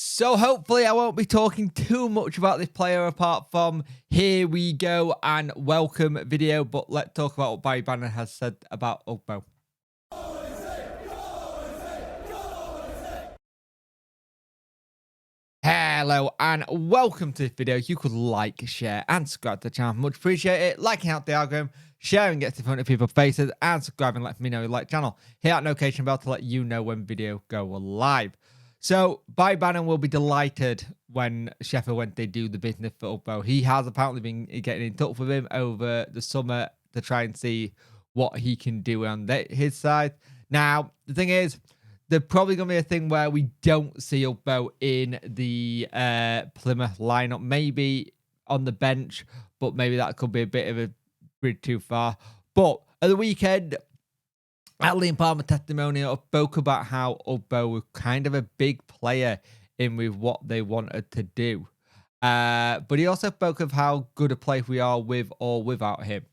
So hopefully I won't be talking too much about this player apart from here we go and welcome video. But let's talk about what Barry Bannon has said about Ugbo. Hello and welcome to this video. You could like, share and subscribe to the channel. Much appreciate it. Liking out the algorithm, sharing gets in front of people's faces, and subscribing lets me know you like the channel. Hit that notification bell to let you know when video go live. So Barry Bannon will be delighted when Sheffield Wednesday do the business for Ugbo. He has apparently been getting in touch with him over the summer to try and see what he can do on his side. Now, the thing is, there's probably going to be a thing where we don't see Ugbo in the Plymouth lineup. Maybe on the bench, but maybe that could be a bit of a bridge too far. But at the weekend, at Liam Palmer testimonial, spoke about how Ugbo was kind of a big player in with what they wanted to do. But he also spoke of how good a player we are with or without him.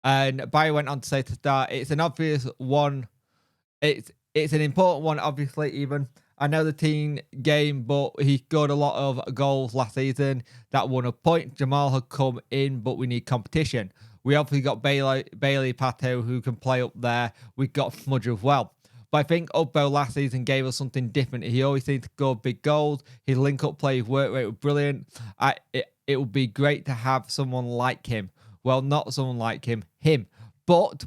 And Barry went on to say to start, it's an obvious one. It's an important one, obviously, even. I know the team game, but he scored a lot of goals last season. That won a point. Jamal had come in, but we need competition. We obviously got Bailey Pato, who can play up there. We got Smudge as well. But I think Ugbo last season gave us something different. He always seemed to score big goals. His link-up play, his work rate was brilliant. It would be great to have someone like him. Well, not someone like him. But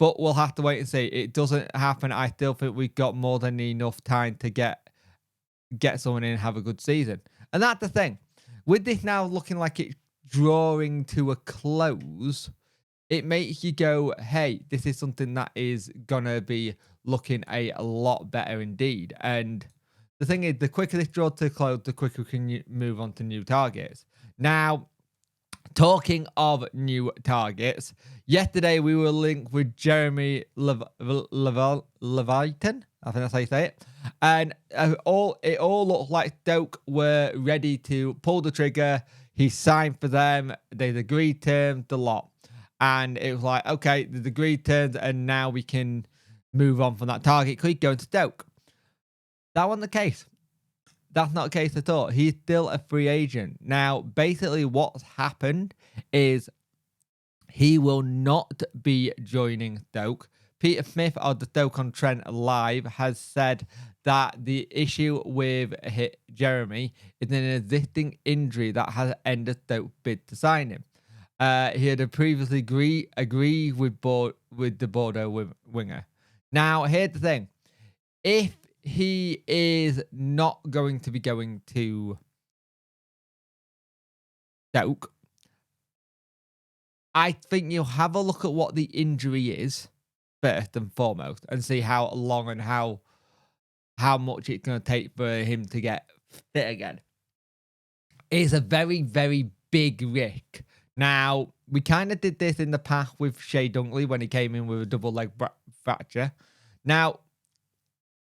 we'll have to wait and see. It doesn't happen. I still think we've got more than enough time to get someone in and have a good season. And that's the thing. With this now looking like it's drawing to a close, it makes you go, hey, this is something that is going to be looking a lot better indeed. And the thing is, the quicker this draws to a close, the quicker we can move on to new targets. Now, talking of new targets, yesterday we were linked with Jeremy Livolant. I think that's how you say it. And it all looked like Stoke were ready to pull the trigger. He signed for them. They'd agreed terms, the lot. And it was like, okay, the agreed terms, and now we can move on from that target. Could he go into Stoke? That wasn't the case. That's not the case at all. He's still a free agent. Now, basically what's happened is he will not be joining Stoke. Peter Smith of the Stoke-on-Trent Live has said that the issue with Jeremy is an existing injury that has ended Stoke's bid to sign him. He had previously agreed with the Bordeaux winger. Now, here's the thing. If he is not going to be going to Stoke, I think you'll have a look at what the injury is first and foremost and see how long and how much it's going to take for him to get fit again. It's a very, very big risk. Now, we kind of did this in the past with Shea Dunkley when he came in with a double leg fracture. Now,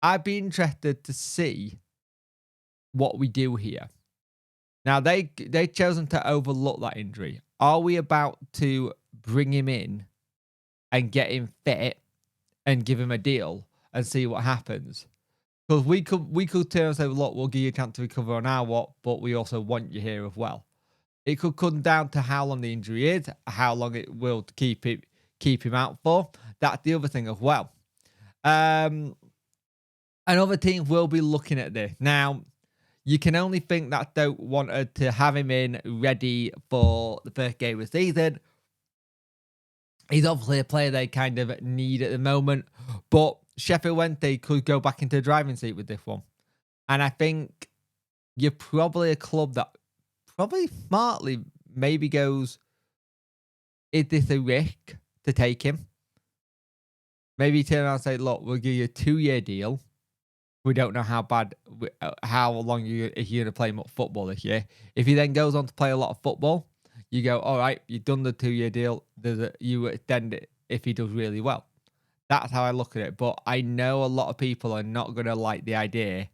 I'd be interested to see what we do here. Now, they've chosen to overlook that injury. Are we about to bring him in and get him fit and give him a deal and see what happens? Because we could turn and say, look, we'll give you a chance to recover on our what, but we also want you here as well. It could come down to how long the injury is, how long it will keep him out for. That's the other thing as well. And other teams will be looking at this. Now, you can only think that Stoke wanted to have him in ready for the first game of the season. He's obviously a player they kind of need at the moment. But Sheffield Wednesday could go back into the driving seat with this one. And I think you're probably a club that probably smartly maybe goes, is this a risk to take him? Maybe turn around and say, look, we'll give you a 2-year deal. We don't know how long you're going to play football this year. If he then goes on to play a lot of football, you go, all right, you've done the 2-year deal. You extend it if he does really well. That's how I look at it. But I know a lot of people are not going to like the idea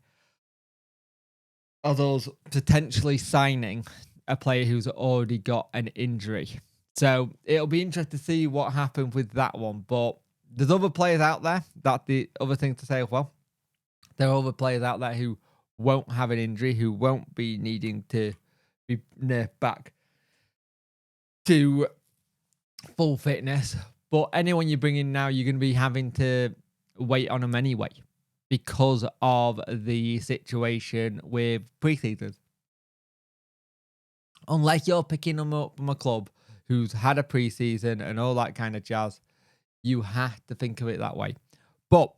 of those potentially signing a player who's already got an injury. So it'll be interesting to see what happens with that one. But there's other players out there. That's the other thing to say as well. There are other players out there who won't have an injury, who won't be needing to be back to full fitness. But anyone you bring in now, you're going to be having to wait on them anyway because of the situation with pre-season. Unless you're picking them up from a club who's had a pre-season and all that kind of jazz, you have to think of it that way. But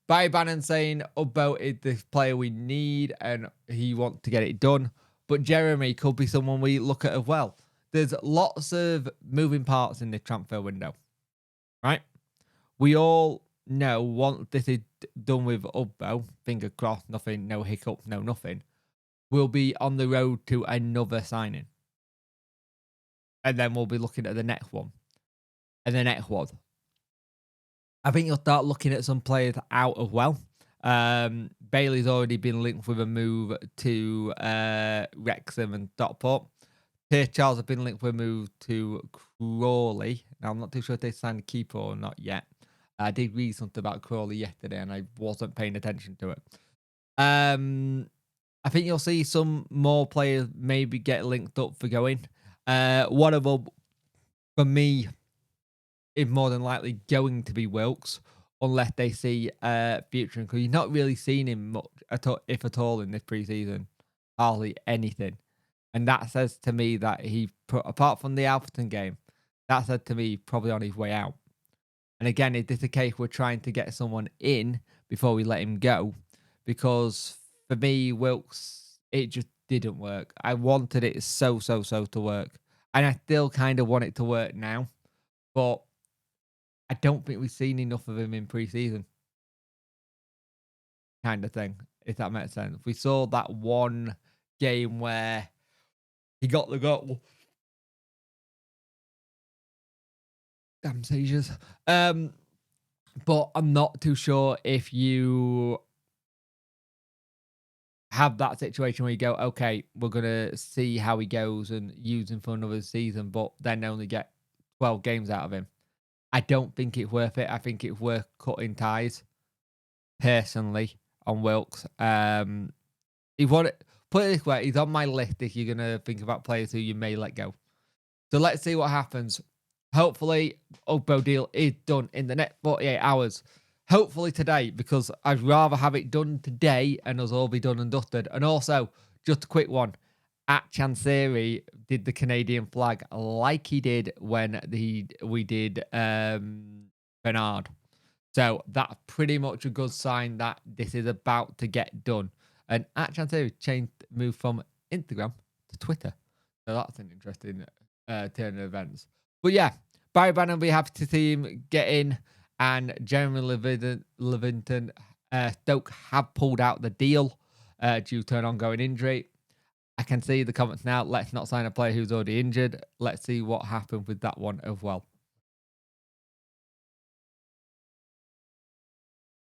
Barry Bannon saying Ugbo is the player we need and he wants to get it done. But Jeremy could be someone we look at as well. There's lots of moving parts in the transfer window, right? We all know once this is done with Ugbo, finger crossed, nothing, no hiccup, no nothing, we'll be on the road to another signing. And then we'll be looking at the next one. And the next one. I think you'll start looking at some players out as well. Bailey's already been linked with a move to Wrexham and Stockport. Pierce Charles have been linked with a move to Crawley. Now, I'm not too sure if they signed a keeper or not yet. I did read something about Crawley yesterday and I wasn't paying attention to it. I think you'll see some more players maybe get linked up for going. One of them, for me, is more than likely going to be Wilkes, unless they see future. Because you're not really seeing him much, if at all, in this preseason. Hardly anything. And that says to me that he, apart from the Alfreton game, that said to me probably on his way out. And again, is this a case we're trying to get someone in before we let him go? Because for me, Wilkes, it just didn't work. I wanted it so to work. And I still kind of want it to work now. But I don't think we've seen enough of him in pre-season. Kind of thing, if that makes sense. We saw that one game where he got the goal. Damn seizures. But I'm not too sure if you have that situation where you go, okay, we're going to see how he goes and use him for another season, but then only get 12 games out of him. I don't think it's worth it. I think it's worth cutting ties, personally, on Wilkes. He put it this way, he's on my list if you're going to think about players who you may let go. So let's see what happens. Hopefully, Ugbo deal is done in the next 48 hours. Hopefully today, because I'd rather have it done today and us all be done and dusted. And also, just a quick one. At Chansiri did the Canadian flag like he did when we did Bernard. So that's pretty much a good sign that this is about to get done. And at Chansiri moved from Instagram to Twitter. So that's an interesting turn of events. But yeah, Barry Bannon will be happy to see him get in. And Jeremy Livolant, Stoke have pulled out the deal due to an ongoing injury. I can see the comments now. Let's not sign a player who's already injured. Let's see what happens with that one as well.